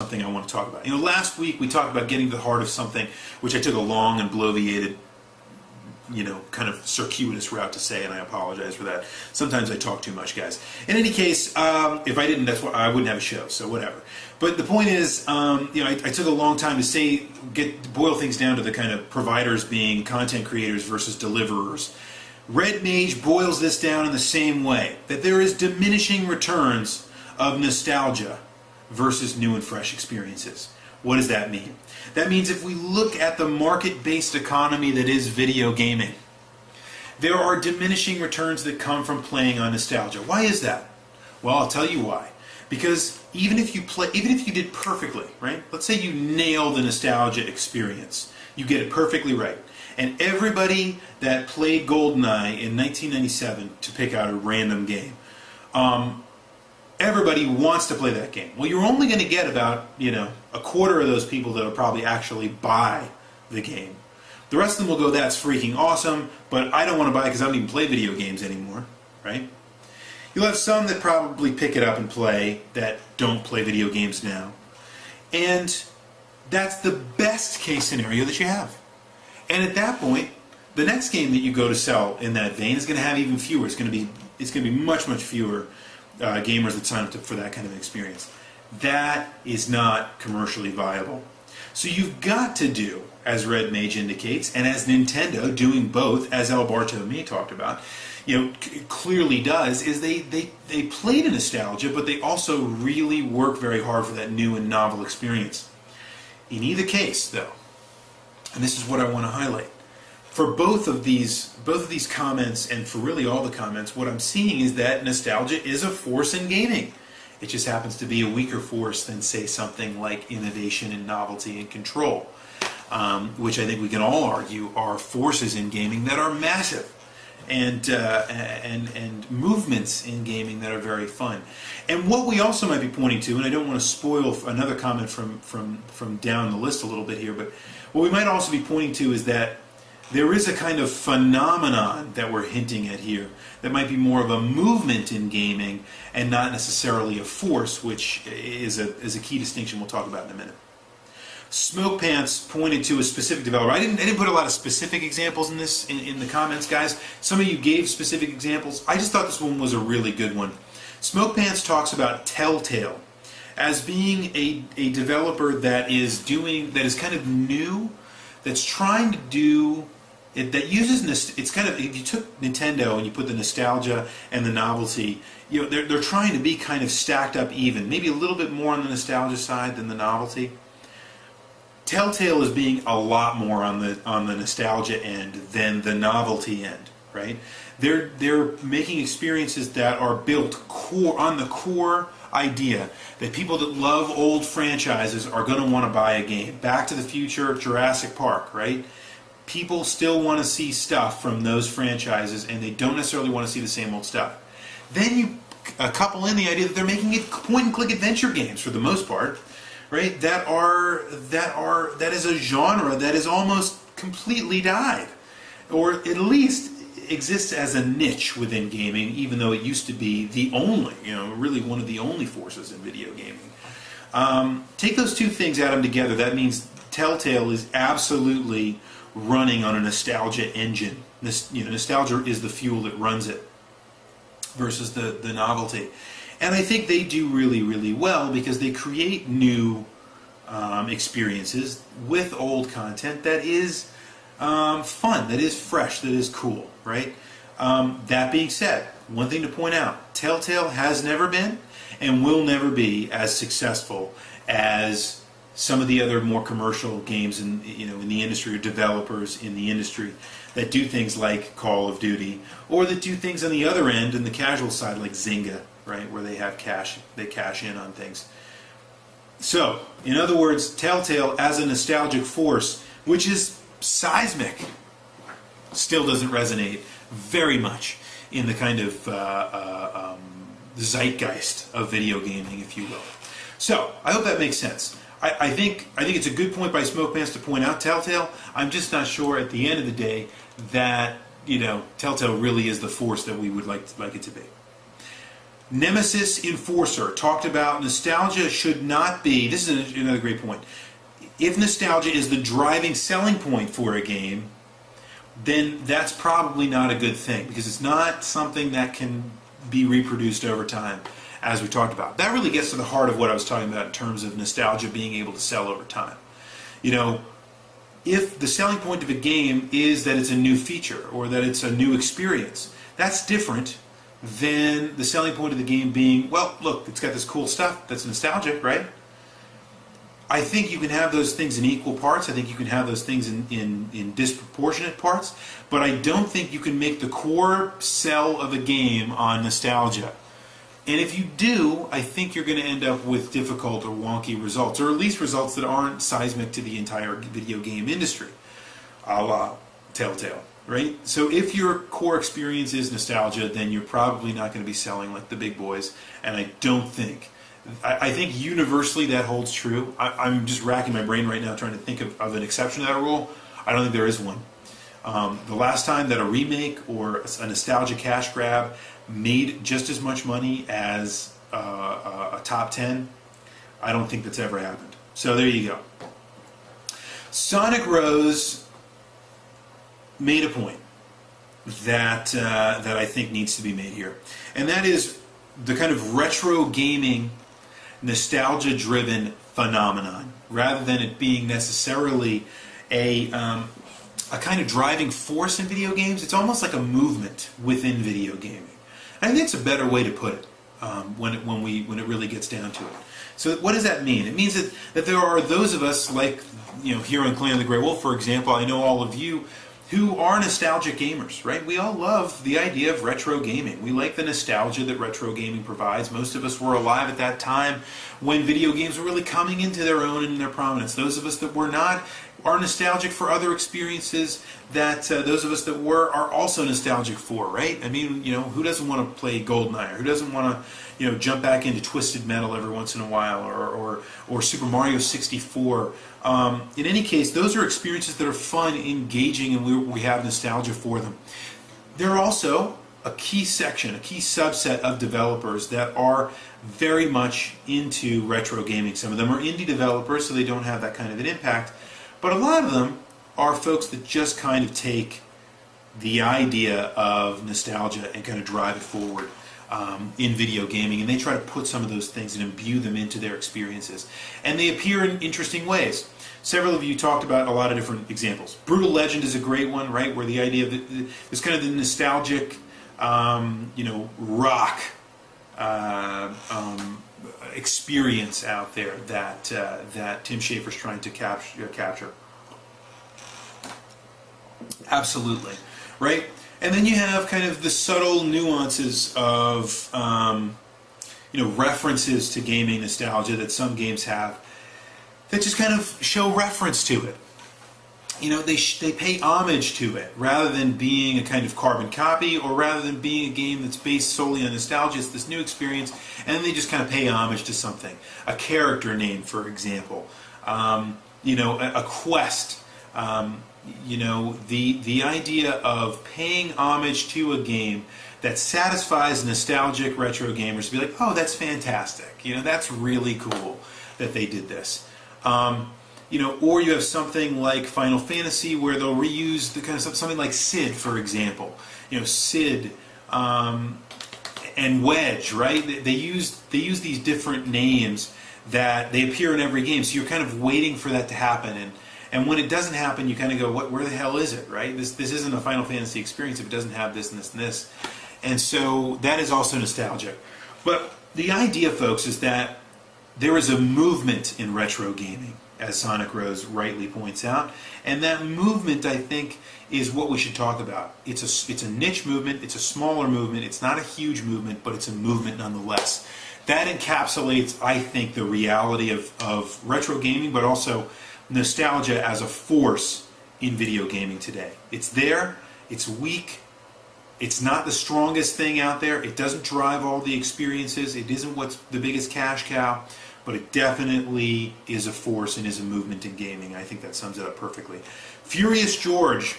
something I want to talk about. You know, last week we talked about getting to the heart of something, which I took a long and bloviated, you know, kind of circuitous route to say, and I apologize for that. Sometimes I talk too much, guys. In any case, if I didn't, that's why I wouldn't have a show, so whatever. But the point is, you know, I took a long time to boil things down to the kind of providers being content creators versus deliverers. Red Mage boils this down in the same way, that there is diminishing returns of nostalgia versus new and fresh experiences. What does that mean? That means if we look at the market-based economy that is video gaming, there are diminishing returns that come from playing on nostalgia. Why is that? Well, I'll tell you why. Because even if you did perfectly, right? Let's say you nail the nostalgia experience. You get it perfectly right. And everybody that played GoldenEye in 1997, to pick out a random game, everybody wants to play that game. Well, you're only going to get about, you know, a quarter of those people that will probably actually buy the game. The rest of them will go, that's freaking awesome, but I don't want to buy it because I don't even play video games anymore, right? You'll have some that probably pick it up and play that don't play video games now. And that's the best case scenario that you have. And at that point, the next game that you go to sell in that vein is going to have even fewer. It's going to be much fewer gamers that sign up for that kind of experience. That is not commercially viable. So you've got to do, as Red Mage indicates, and as Nintendo doing both, as El Bartolome talked about, you know, clearly does, is they play to nostalgia, but they also really work very hard for that new and novel experience. In either case, though, and this is what I want to highlight, for both of these comments, and for really all the comments, what I'm seeing is that nostalgia is a force in gaming. It just happens to be a weaker force than, say, something like innovation and novelty and control, which I think we can all argue are forces in gaming that are massive, and movements in gaming that are very fun. And what we also might be pointing to, and I don't want to spoil another comment from down the list a little bit here, but what we might also be pointing to is that there is a kind of phenomenon that we're hinting at here that might be more of a movement in gaming and not necessarily a force, which is a key distinction we'll talk about in a minute. Smoke Pants pointed to a specific developer. I didn't put a lot of specific examples in the comments, guys. Some of you gave specific examples. I just thought this one was a really good one. Smoke Pants talks about Telltale as being a developer that is kind of new, that's trying to do it, that uses, it's kind of, if you took Nintendo and you put the nostalgia and the novelty, you know, they're trying to be kind of stacked up even, maybe a little bit more on the nostalgia side than the novelty. Telltale is being a lot more on the nostalgia end than the novelty end, right? They're making experiences that are built on the core idea that people that love old franchises are going to want to buy a game. Back to the Future, Jurassic Park, right? People still want to see stuff from those franchises, and they don't necessarily want to see the same old stuff. Then you couple in the idea that they're making it point-and-click adventure games for the most part, right? That is a genre that is almost completely died, or at least exists as a niche within gaming, even though it used to be the only, you know, really one of the only forces in video gaming. Take those two things, add them together. That means Telltale is absolutely running on a nostalgia engine. You know, nostalgia is the fuel that runs it versus the novelty. And I think they do really well because they create new experiences with old content that is fun, that is fresh, that is cool, right? That being said, one thing to point out, Telltale has never been and will never be as successful as some of the other more commercial games in the industry, or developers in the industry that do things like Call of Duty, or that do things on the other end, in the casual side, like Zynga, right, where they cash in on things. So, in other words, Telltale as a nostalgic force, which is seismic, still doesn't resonate very much in the kind of zeitgeist of video gaming, if you will. So, I hope that makes sense. I think it's a good point by Smoke Pants to point out Telltale. I'm just not sure at the end of the day that, you know, Telltale really is the force that we would like it to be. Nemesis Enforcer talked about nostalgia should not be, this is another great point, if nostalgia is the driving selling point for a game, then that's probably not a good thing, because it's not something that can be reproduced over time, as we talked about. That really gets to the heart of what I was talking about in terms of nostalgia being able to sell over time. You know, if the selling point of a game is that it's a new feature or that it's a new experience, that's different than the selling point of the game being, well, look, it's got this cool stuff that's nostalgic, right? I think you can have those things in equal parts. I think you can have those things in disproportionate parts. But I don't think you can make the core sell of a game on nostalgia. And if you do, I think you're going to end up with difficult or wonky results, or at least results that aren't seismic to the entire video game industry, a la Telltale, right? So if your core experience is nostalgia, then you're probably not going to be selling like the big boys. And I don't think... I think universally that holds true. I'm just racking my brain right now trying to think of an exception to that rule. I don't think there is one. The last time that a remake or a nostalgia cash grab made just as much money as a top 10, I don't think that's ever happened. So there you go. Sonic Rose made a point that I think needs to be made here, and that is the kind of retro gaming, nostalgia-driven phenomenon, rather than it being necessarily a kind of driving force in video games. It's almost like a movement within video gaming. I think that's a better way to put it when it really gets down to it. So what does that mean? It means that there are those of us, like, you know, here on Clan of the Grey Wolf, for example. I know all of you who are nostalgic gamers, right? We all love the idea of retro gaming. We like the nostalgia that retro gaming provides. Most of us were alive at that time when video games were really coming into their own and their prominence. Those of us that were not are nostalgic for other experiences that those of us that were are also nostalgic for, right? I mean, you know, who doesn't want to play GoldenEye? Or who doesn't want to, you know, jump back into Twisted Metal every once in a while, or Super Mario 64? In any case, those are experiences that are fun, engaging, and we have nostalgia for them. There are also a key section, a key subset of developers that are very much into retro gaming. Some of them are indie developers, so they don't have that kind of an impact. But a lot of them are folks that just kind of take the idea of nostalgia and kind of drive it forward in video gaming, and they try to put some of those things and imbue them into their experiences. And they appear in interesting ways. Several of you talked about a lot of different examples. Brutal Legend is a great one, right, where the idea of this kind of the nostalgic, you know, rock experience out there that Tim Schafer's trying to capture. Absolutely, right? And then you have kind of the subtle nuances of you know, references to gaming nostalgia that some games have that just kind of show reference to it. You know, they pay homage to it rather than being a kind of carbon copy, or rather than being a game that's based solely on nostalgia. It's this new experience, and then they just kind of pay homage to something. A character name, for example. You know, a quest. You know, the idea of paying homage to a game that satisfies nostalgic retro gamers to be like, oh, that's fantastic. You know, that's really cool that they did this. You know, or you have something like Final Fantasy where they'll reuse the kind of something like Sid, for example. You know, Sid and Wedge, right? They use these different names that they appear in every game. So you're kind of waiting for that to happen, and when it doesn't happen, you kind of go, where the hell is it, right? This isn't a Final Fantasy experience if it doesn't have this and this and this. And so that is also nostalgic. But the idea, folks, is that there is a movement in retro gaming, as Sonic Rose rightly points out, and that movement, I think, is what we should talk about. It's a niche movement, it's a smaller movement, it's not a huge movement, but it's a movement nonetheless. That encapsulates, I think, the reality of retro gaming, but also nostalgia as a force in video gaming today. It's there, it's weak, it's not the strongest thing out there, it doesn't drive all the experiences, it isn't what's the biggest cash cow, but it definitely is a force and is a movement in gaming. I think that sums it up perfectly. Furious George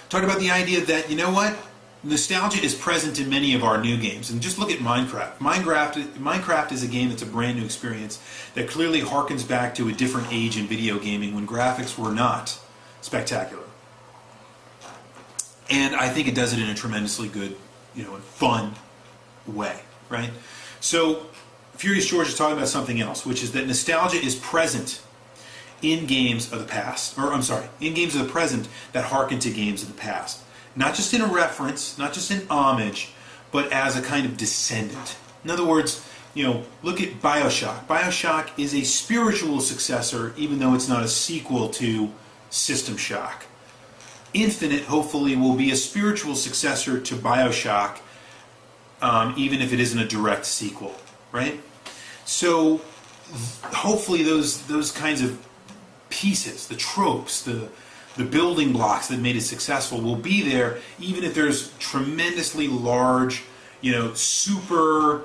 talked about the idea that, you know what, nostalgia is present in many of our new games. And just look at Minecraft. Minecraft is a game that's a brand new experience that clearly harkens back to a different age in video gaming when graphics were not spectacular. And I think it does it in a tremendously good, and fun way, right? So Furious George is talking about something else, which is that nostalgia is present in games of the past, in games of the present that harken to games of the past. Not just in a reference, not just in homage, but as a kind of descendant. In other words, look at BioShock. BioShock is a spiritual successor, even though it's not a sequel to System Shock. Infinite, hopefully, will be a spiritual successor to BioShock, even if it isn't a direct sequel, right? So, hopefully those kinds of pieces, the tropes, the building blocks that made it successful will be there, even if there's tremendously large, super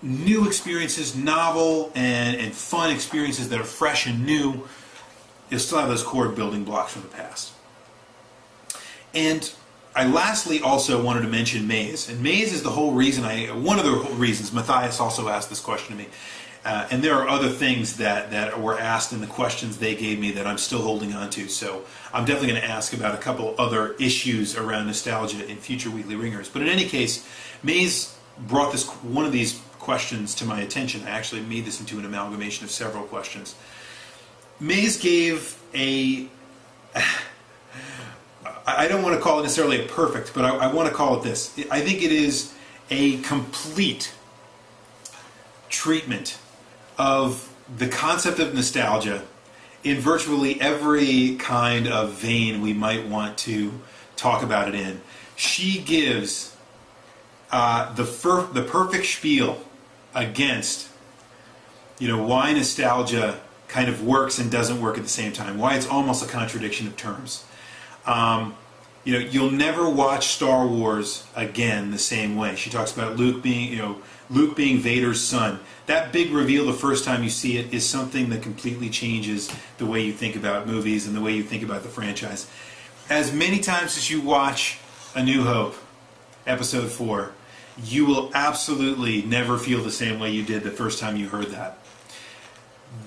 new experiences, novel and fun experiences that are fresh and new. You'll still have those core building blocks from the past. And I lastly also wanted to mention Maze. And Maze is the whole reason one of the reasons, Matthias also asked this question to me. And there are other things that were asked in the questions they gave me that I'm still holding on to. So I'm definitely going to ask about a couple other issues around nostalgia in future Weekly Ringers. But in any case, Maze brought one of these questions to my attention. I actually made this into an amalgamation of several questions. Maze gave I don't want to call it necessarily a perfect, but I want to call it this. I think it is a complete treatment of the concept of nostalgia in virtually every kind of vein we might want to talk about it in. She gives the perfect spiel against why nostalgia kind of works and doesn't work at the same time, why it's almost a contradiction of terms. You'll never watch Star Wars again the same way. She talks about Luke being Vader's son. That big reveal the first time you see it is something that completely changes the way you think about movies and the way you think about the franchise. As many times as you watch A New Hope, Episode 4, you will absolutely never feel the same way you did the first time you heard that.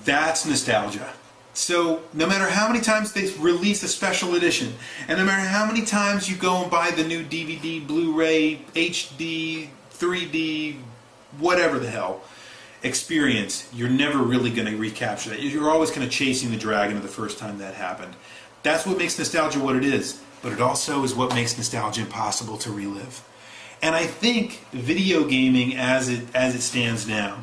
That's nostalgia. So no matter how many times they release a special edition, and no matter how many times you go and buy the new DVD, Blu-ray, HD, 3D, whatever the hell experience, you're never really going to recapture that. You're always kind of chasing the dragon of the first time that happened. That's what makes nostalgia what it is, but it also is what makes nostalgia impossible to relive. And I think video gaming as it stands now,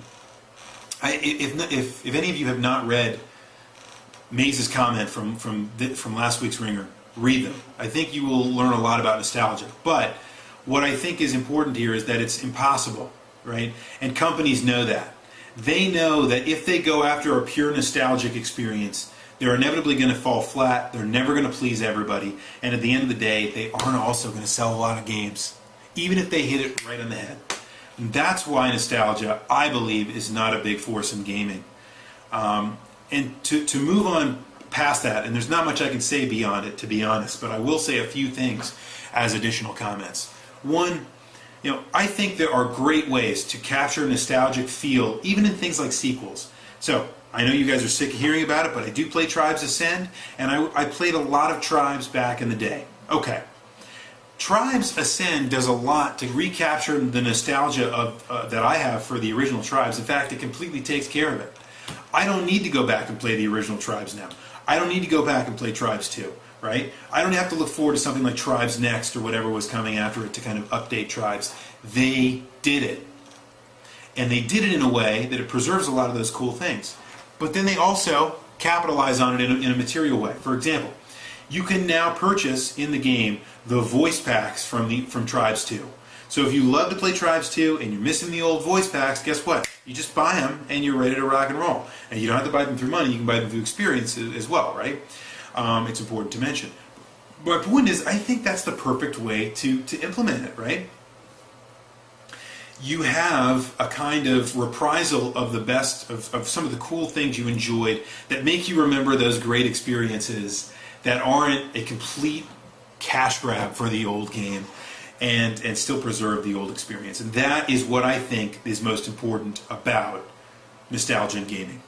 if any of you have not read Maze's comment from last week's Wringer, read them. I think you will learn a lot about nostalgia. But what I think is important here is that it's impossible, right? And companies know that. They know that if they go after a pure nostalgic experience, they're inevitably going to fall flat. They're never going to please everybody. And at the end of the day, they aren't also going to sell a lot of games, even if they hit it right on the head. And that's why nostalgia, I believe, is not a big force in gaming. And to move on past that, and there's not much I can say beyond it, to be honest, but I will say a few things as additional comments. One, I think there are great ways to capture a nostalgic feel, even in things like sequels. So, I know you guys are sick of hearing about it, but I do play Tribes Ascend, and I played a lot of Tribes back in the day. Okay. Tribes Ascend does a lot to recapture the nostalgia that I have for the original Tribes. In fact, it completely takes care of it. I don't need to go back and play the original Tribes now. I don't need to go back and play Tribes 2, right? I don't have to look forward to something like Tribes Next or whatever was coming after it to kind of update Tribes. They did it. And they did it in a way that it preserves a lot of those cool things. But then they also capitalize on it in a material way. For example, you can now purchase in the game the voice packs from Tribes 2. So if you love to play Tribes 2 and you're missing the old voice packs, guess what? You just buy them and you're ready to rock and roll. And you don't have to buy them through money, you can buy them through experience as well, right? It's important to mention. My point is, I think that's the perfect way to implement it, right? You have a kind of reprisal of the best of some of the cool things you enjoyed that make you remember those great experiences that aren't a complete cash grab for the old game and still preserve the old experience. And that is what I think is most important about nostalgia in gaming.